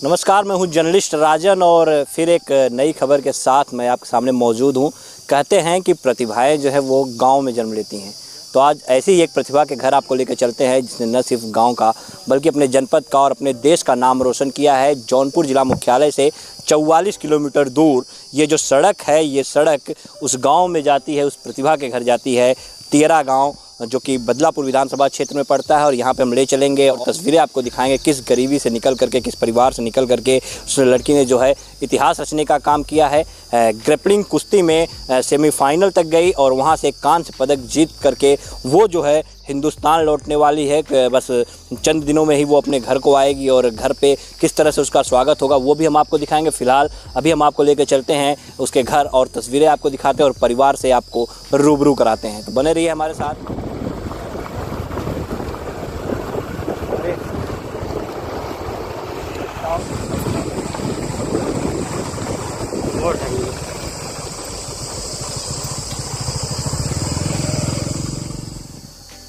नमस्कार, मैं हूं जर्नलिस्ट राजन और फिर एक नई खबर के साथ मैं आपके सामने मौजूद हूं। कहते हैं कि प्रतिभाएं जो है वो गांव में जन्म लेती हैं, तो आज ऐसी ही एक प्रतिभा के घर आपको लेकर चलते हैं जिसने न सिर्फ गांव का बल्कि अपने जनपद का और अपने देश का नाम रोशन किया है। जौनपुर जिला मुख्यालय से 44 किलोमीटर दूर ये जो सड़क है, ये सड़क उस गाँव में जाती है, उस प्रतिभा के घर जाती है। तियरा गाँव जो कि बदलापुर विधानसभा क्षेत्र में पड़ता है और यहाँ पे हम ले चलेंगे और तस्वीरें आपको दिखाएंगे किस गरीबी से निकल करके, किस परिवार से निकल करके उस लड़की ने जो है इतिहास रचने का काम किया है। ग्रेपलिंग कुश्ती में सेमीफाइनल तक गई और वहाँ से कांस्य पदक जीत करके वो जो है हिंदुस्तान लौटने वाली है। बस चंद दिनों में ही वो अपने घर को आएगी और घर पे किस तरह से उसका स्वागत होगा वो भी हम आपको दिखाएंगे। फिलहाल अभी हम आपको लेकर चलते हैं उसके घर और तस्वीरें आपको दिखाते हैं और परिवार से आपको रूबरू कराते हैं, तो बने रहिए हमारे साथ।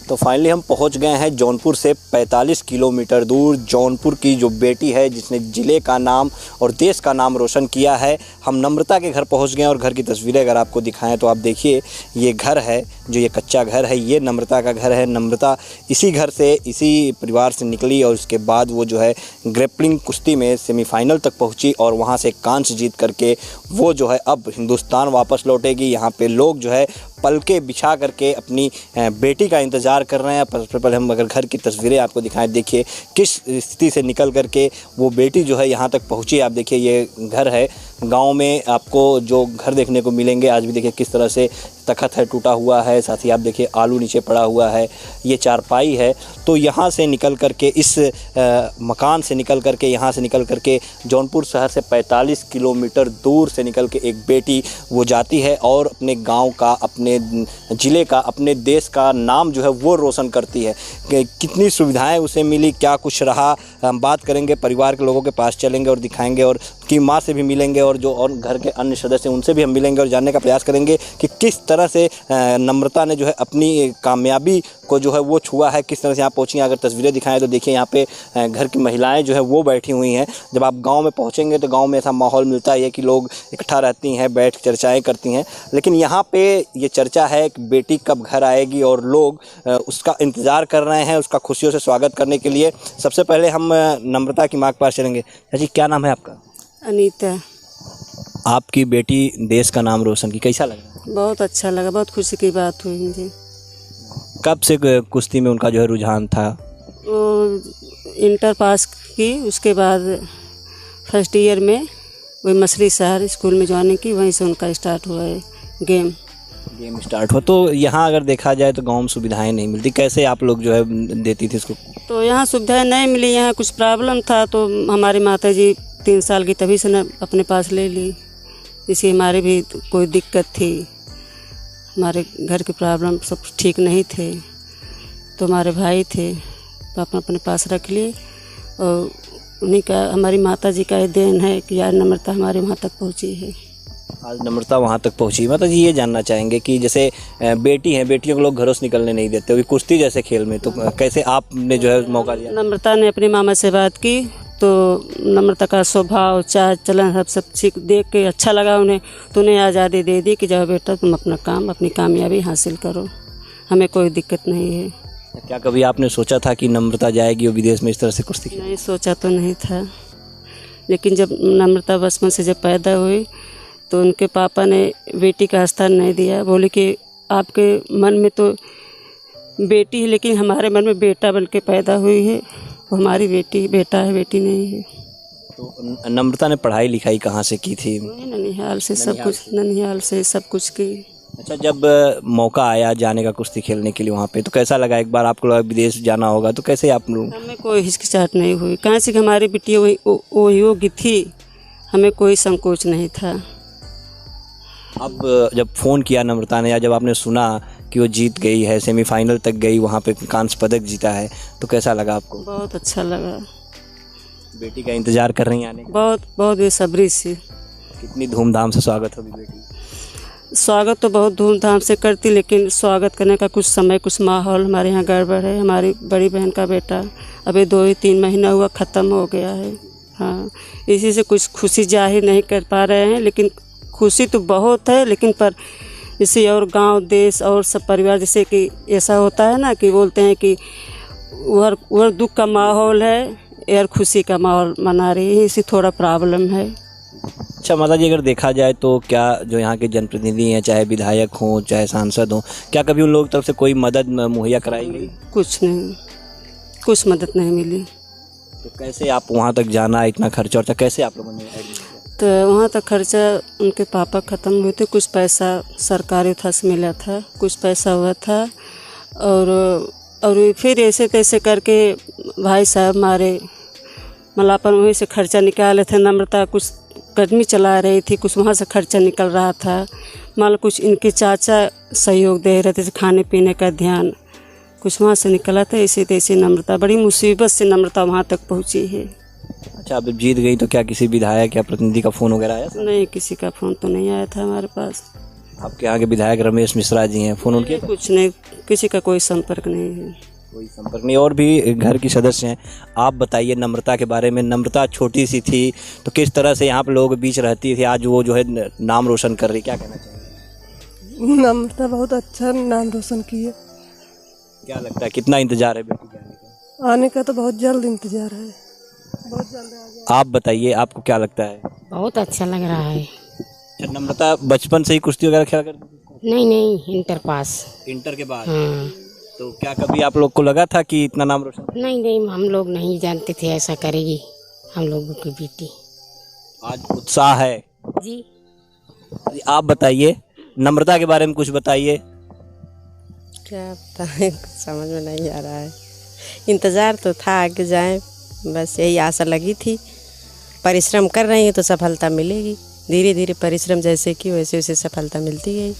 तो फाइनली हम पहुंच गए हैं जौनपुर से 45 किलोमीटर दूर। जौनपुर की जो बेटी है जिसने ज़िले का नाम और देश का नाम रोशन किया है, हम नम्रता के घर पहुंच गए और घर की तस्वीरें अगर आपको दिखाएं तो आप देखिए ये घर है, जो ये कच्चा घर है, ये नम्रता का घर है। नम्रता इसी घर से, इसी परिवार से निकली और उसके बाद वो जो है ग्रेपलिंग कुश्ती में सेमीफाइनल तक पहुँची और वहाँ से कांस्य जीत करके वो जो है अब हिंदुस्तान वापस लौटेगी। यहाँ पे लोग जो है पलके बिछा करके अपनी बेटी का इंतज़ार कर रहे हैं। सबसे पहले हम अगर घर की तस्वीरें आपको दिखाएं, देखिए किस स्थिति से निकल करके वो बेटी जो है यहाँ तक पहुँची। आप देखिए ये घर है, गांव में आपको जो घर देखने को मिलेंगे आज भी देखिए किस तरह से तख़्त है, टूटा हुआ है। साथ ही आप देखिए आलू नीचे पड़ा हुआ है, ये चारपाई है। तो यहाँ से निकल करके इस मकान से निकल करके, यहाँ से निकल करके जौनपुर शहर से 45 किलोमीटर दूर से निकल के एक बेटी वो जाती है और अपने गांव का, अपने ज़िले का, अपने देश का नाम जो है वो रोशन करती है। कितनी सुविधाएं उसे मिली, क्या कुछ रहा, हम बात करेंगे। परिवार के लोगों के पास चलेंगे और दिखाएंगे और की माँ से भी मिलेंगे और जो और घर के अन्य सदस्य उनसे भी हम मिलेंगे और जानने का प्रयास करेंगे कि किस तरह से नम्रता ने जो है अपनी कामयाबी को जो है वो छुआ है, किस तरह से यहाँ पहुँची। अगर तस्वीरें दिखाएं तो देखिए यहाँ पे घर की महिलाएं जो है वो बैठी हुई हैं। जब आप गांव में पहुँचेंगे तो गांव में ऐसा माहौल मिलता है कि लोग इकट्ठा रहती हैं, बैठ चर्चाएँ करती हैं, लेकिन यहाँ पे ये चर्चा है कि बेटी कब घर आएगी और लोग उसका इंतज़ार कर रहे हैं, उसका खुशियों से स्वागत करने के लिए। सबसे पहले हम नम्रता की माँ के पास चलेंगे। जी, क्या नाम है आपका? अनीता। आपकी बेटी देश का नाम रोशन की, कैसा लगा? बहुत अच्छा लगा, बहुत खुशी की बात हुई मुझे। कब से कुश्ती में उनका जो है रुझान था? वो इंटर पास की, उसके बाद फर्स्ट ईयर में वही मछली शहर स्कूल में ज्वाइनिंग की, वहीं से उनका स्टार्ट हुआ है गेम स्टार्ट हुआ। तो यहाँ अगर देखा जाए तो गांव में सुविधाएं नहीं मिलती, कैसे आप लोग जो है देती थी इसको? तो यहाँ सुविधाएं नहीं मिली, यहाँ कुछ प्रॉब्लम था तो हमारी माता जी 3 साल की तभी से न अपने पास ले ली। इसी हमारे भी कोई दिक्कत थी, हमारे घर की प्रॉब्लम सब ठीक नहीं थे, तो हमारे भाई थे तो अपने पास रख लिए और उन्हीं का, हमारी माता जी का देन है कि यार नम्रता हमारे वहाँ तक पहुँची है। आज नम्रता वहाँ तक पहुँची। माता जी ये जानना चाहेंगे कि जैसे बेटी हैं, बेटियों को लोग घरों से निकलने नहीं देते, अभी कुश्ती जैसे खेल में, तो कैसे आपने जो है मौका दिया? नम्रता ने अपनी मामा से बात की तो नम्रता का स्वभाव, चाल चलन सब चीज देख के अच्छा लगा उन्हें, तो उन्हें आज़ादी दे दी कि जाओ बेटा तुम अपना काम, अपनी कामयाबी हासिल करो, हमें कोई दिक्कत नहीं है। क्या कभी आपने सोचा था कि नम्रता जाएगी और विदेश में इस तरह से कुश्ती खेलेगी? नहीं, सोचा तो नहीं था, लेकिन जब नम्रता बचपन से जब पैदा हुई तो उनके पापा ने बेटी का स्थान नहीं दिया। बोले कि आपके मन में तो बेटी है लेकिन हमारे मन में बेटा बन के पैदा हुई है, वो हमारी बेटी, बेटा है, बेटी नहीं है। तो नम्रता ने पढ़ाई लिखाई कहाँ से की थी? ननिहाल से सब कुछ, ननिहाल से सब कुछ की। अच्छा, जब मौका आया जाने का कुश्ती खेलने के लिए वहाँ पे, तो कैसा लगा? एक बार आपको लगा विदेश जाना होगा, तो कैसे आप लोग? हमें कोई हिचकिचाहट नहीं हुई, कहाँ से हमारी बिटिया वही योग्य थी, हमें कोई संकोच नहीं था। अब जब फ़ोन किया नम्रता ने या जब आपने सुना कि वो जीत गई है, सेमीफाइनल तक गई, वहाँ पे कांस्य पदक जीता है, तो कैसा लगा आपको? बहुत अच्छा लगा। बेटी का इंतज़ार कर रही हैं आने का? बहुत बेसब्री से। कितनी धूमधाम से स्वागत होगी बेटी? स्वागत तो बहुत धूमधाम से करती, लेकिन स्वागत करने का कुछ समय, कुछ माहौल हमारे यहाँ गड़बड़ है। हमारी बड़ी बहन का बेटा अभी 2 ही 3 महीना हुआ ख़त्म हो गया है, हाँ, इसी से कुछ खुशी जाहिर नहीं कर पा रहे हैं, लेकिन खुशी तो बहुत है, लेकिन पर जैसे और गांव देश और सब परिवार जैसे कि ऐसा होता है ना कि बोलते हैं कि वह दुख का माहौल है यार, खुशी का माहौल मना रही है, इसी थोड़ा प्रॉब्लम है। अच्छा माता जी, अगर देखा जाए तो क्या जो यहाँ के जनप्रतिनिधि हैं, चाहे विधायक हों चाहे सांसद हों, क्या कभी उन लोगों की तरफ से कोई मदद मुहैया कराई गई? कुछ नहीं, कुछ मदद नहीं मिली। तो कैसे आप वहाँ तक जाना, इतना खर्चा और कैसे आप लोगों ने? तो वहाँ तक खर्चा उनके पापा ख़त्म हुए थे, कुछ पैसा सरकारी था से मिला था, कुछ पैसा हुआ था, और फिर ऐसे तैसे करके भाई साहब हमारे मलापन वहीं से खर्चा निकाले थे। नम्रता कुछ कदमी चला रही थी, कुछ वहाँ से खर्चा निकल रहा था। मान लो कुछ इनके चाचा सहयोग दे रहे थे, खाने पीने का ध्यान कुछ वहाँ से निकला था। ऐसे तैसे नम्रता, बड़ी मुसीबत से नम्रता वहाँ तक पहुँची है। अच्छा, आप जब जीत गई तो क्या किसी विधायक या प्रतिनिधि का फ़ोन वगैरह आया? नहीं, किसी का फ़ोन तो नहीं आया था हमारे पास। आपके यहाँ के विधायक रमेश मिश्रा जी हैं, फ़ोन उनके? कुछ नहीं, किसी का कोई संपर्क नहीं है। कोई संपर्क नहीं। और भी घर की सदस्य हैं, आप बताइए नम्रता के बारे में। नम्रता छोटी सी थी तो किस तरह से यहाँ पर लोगों के बीच रहती थी, आज वो जो है नाम रोशन कर रही, क्या कहना चाहिए? नम्रता बहुत अच्छा नाम रोशन की है। क्या लगता है कितना इंतजार है बेटी के आने का? आने का तो बहुत जल्द इंतजार है, बहुत जल्द आ जाए। आप बताइए, आपको क्या लगता है? बहुत अच्छा लग रहा है। अच्छा, नम्रता बचपन से ही कुश्ती वगैरह खेला करती थी? नहीं, इंटर पास। इंटर के बाद? हाँ। तो क्या कभी आप लोग को लगा था कि इतना नाम रोशन? नहीं, हम लोग नहीं जानते थे ऐसा करेगी हम लोगों की बेटी। आज उत्साह है जी। आप बताइए, नम्रता के बारे में कुछ बताइए। क्या बताएं, कुछ समझ में नहीं आ रहा है। इंतज़ार तो था आगे जाएं, बस यही आशा लगी थी। परिश्रम कर रही हैं तो सफलता मिलेगी, धीरे धीरे परिश्रम जैसे कि वैसे वैसे सफलता मिलती गई।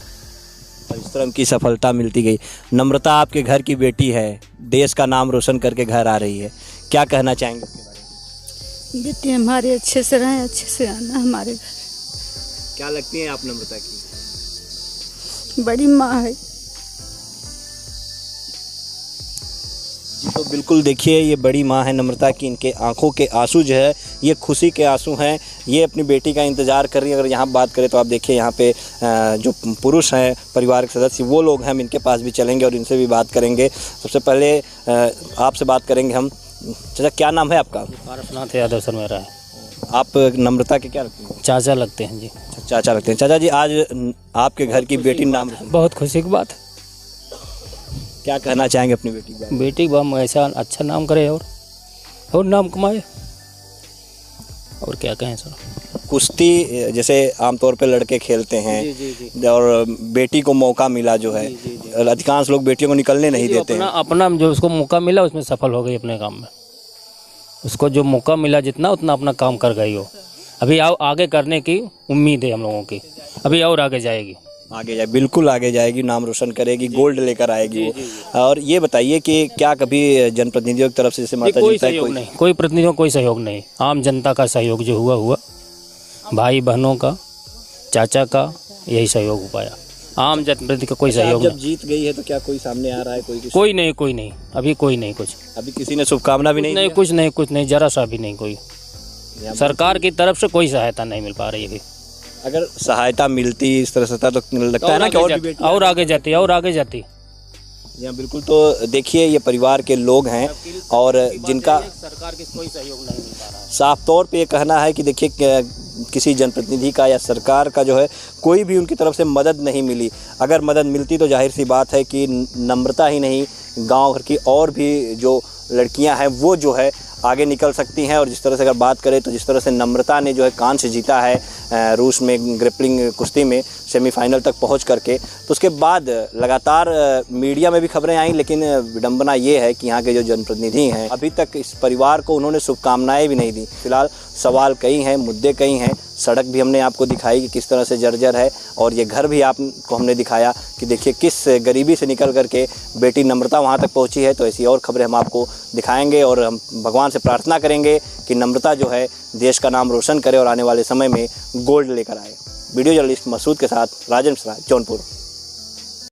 परिश्रम की सफलता मिलती गई। नम्रता आपके घर की बेटी है, देश का नाम रोशन करके घर आ रही है, क्या कहना चाहेंगे इसके बारे में? बेटी हमारे अच्छे से रहें, अच्छे से आना हमारे घर। क्या लगती हैं आप नम्रता की? बड़ी माँ है जी। तो बिल्कुल देखिए, ये बड़ी माँ है नम्रता की, इनके आंखों के आंसू जो है ये खुशी के आंसू हैं। ये अपनी बेटी का इंतज़ार कर रही है। अगर यहाँ बात करें तो आप देखिए यहाँ पे जो पुरुष हैं परिवार के सदस्य, वो लोग हैं, हम इनके पास भी चलेंगे और इनसे भी बात करेंगे। सबसे पहले आपसे बात करेंगे हम। चाचा, क्या नाम है आपका? पारसनाथ यादव सर मेरा है। आप नम्रता के क्या लगते हैं? चाचा लगते हैं जी। चाचा लगते हैं। चाचा जी, आज आपके घर की बेटी नाम, बहुत खुशी की बात है। क्या कहना चाहेंगे अपनी बेटी के? बेटी हम ऐसा अच्छा नाम करे और नाम कमाए, और क्या कहें सर। कुश्ती जैसे आमतौर पे लड़के खेलते हैं, जी। और बेटी को मौका मिला जो है, अधिकांश लोग बेटियों को निकलने नहीं देते हैं। अपना जो उसको मौका मिला उसमें सफल हो गई अपने काम में। उसको जो मौका मिला जितना उतना अपना काम कर गई हो। अभी आगे करने की उम्मीद है हम लोगों की, अभी और आगे जाएगी। आगे जाए, बिल्कुल आगे जाएगी, नाम रोशन करेगी, गोल्ड लेकर आएगी वो। और ये बताइए कि क्या कभी जनप्रतिनिधियों की तरफ से जैसे माता कोई सहयोग नहीं, कोई प्रतिनिधियों कोई सहयोग नहीं। आम जनता का सहयोग जो हुआ, भाई बहनों का, चाचा का, यही सहयोग हो पाया। आम जनप्रतिनिधि का कोई सहयोग जब जीत गई है तो क्या कोई सामने आ रहा है? कोई नहीं, अभी कोई नहीं, कुछ अभी किसी ने शुभकामना भी नहीं? कुछ नहीं, जरा सा भी नहीं। कोई सरकार की तरफ से कोई सहायता नहीं मिल पा रही है। अगर सहायता मिलती इस तरह से तो लगता है ना कि और आगे जाती। यहाँ बिल्कुल। तो देखिए, ये परिवार के लोग हैं और जिनका सरकार की कोई सहयोग नहीं मिल पा रहा है। साफ तौर पे ये कहना है कि देखिए, किसी जनप्रतिनिधि का या सरकार का जो है कोई भी उनकी तरफ से मदद नहीं मिली। अगर मदद मिलती तो जाहिर सी बात है कि नम्रता ही नहीं, गांव भर की और भी जो लड़कियां हैं वो जो है आगे निकल सकती हैं। और जिस तरह से अगर बात करें तो जिस तरह से नम्रता ने जो है कांस्य जीता है रूस में ग्रिपलिंग कुश्ती में सेमीफाइनल तक पहुंच करके, तो उसके बाद लगातार मीडिया में भी खबरें आई। लेकिन विडंबना ये है कि यहाँ के जो जनप्रतिनिधि हैं अभी तक इस परिवार को उन्होंने शुभकामनाएं भी नहीं दी। फिलहाल सवाल कई हैं, मुद्दे कई हैं। सड़क भी हमने आपको दिखाई कि किस तरह से जर्जर है, और ये घर भी आपको हमने दिखाया कि देखिए किस गरीबी से निकल करके बेटी नम्रता वहाँ तक पहुँची है। तो ऐसी और खबरें हम आपको दिखाएंगे और हम भगवान से प्रार्थना करेंगे कि नम्रता जो है देश का नाम रोशन करे और आने वाले समय में गोल्ड लेकर आए। वीडियो जर्नलिस्ट मसूद के साथ राजन मिश्रा, जौनपुर।